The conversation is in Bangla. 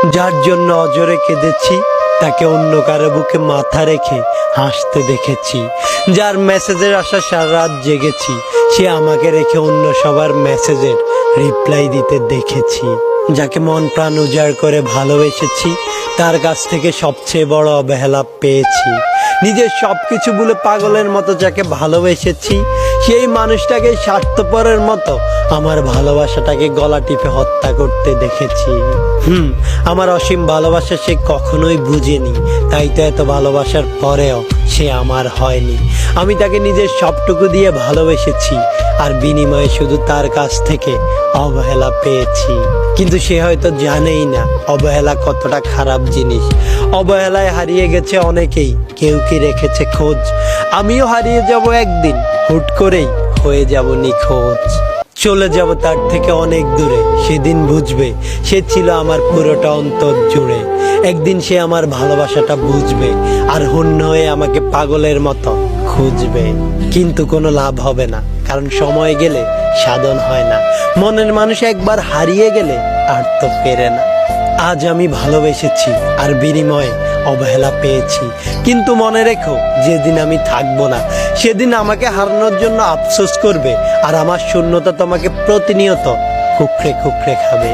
যার জন্য অজরে কেঁদেছি, তাকে অন্য কারো বুকে মাথা রেখে হাসতে দেখেছি। যার মেসেজের আশা সারা রাত জেগেছি, সে আমাকে রেখে অন্য সবার মেসেজের রিপ্লাই দিতে দেখেছি। যাকে মন প্রাণ উজাড় করে ভালোবেসেছি, তার কাছ থেকে সবচেয়ে বড় অবহেলা পেয়েছি। নিজের সবকিছু ভুলে পাগলের মতো যাকে ভালোবেসেছি, সেই মানুষটাকে স্বার্থপরের মতো আমার ভালোবাসাটাকে গলা টিপে হত্যা করতে দেখেছি। আমার অসীম ভালোবাসা সে কখনোই বুঝেনি, তাই তো এত ভালোবাসার পরেও সে আমার হয়নি। আমি তাকে নিজের সবটুকু দিয়ে ভালোবেসেছি, আর বিনিময়ে শুধু তার কাছ থেকে অবহেলা পেয়েছি। কিন্তু সে হয়তো জানেই না অবহেলা কতটা খারাপ জিনিস। অবহেলায় হারিয়ে গেছে অনেকেই, কেউ কি রেখেছে খোঁজ? আমিও হারিয়ে যাব একদিন, হুট করেই হয়ে যাব নিখোঁজ। চলে যাব তার থেকে অনেক দূরে, সেদিন বুঝবে সে ছিল আমার পুরোটা অন্তর জুড়ে। একদিন সে আমার ভালোবাসাটা বুঝবে, আর হন্য হয়ে আমাকে পাগলের মতো খুঁজবে। কিন্তু কোনো লাভ হবে না, কারণ সময় গেলে সাধন হয় না। মনের মানুষ একবার হারিয়ে গেলে আর তো ফেরে না। আজ আমি ভালোবেসেছি আর বিনিময়ে অবহেলা পেয়েছি, কিন্তু মনে রেখো, যেদিন আমি থাকবো না, সেদিন আমাকে হারানোর জন্য আফসোস করবে, আর আমার শূন্যতা তোমাকে প্রতিনিয়ত কুকড়ে কুকড়ে খাবে।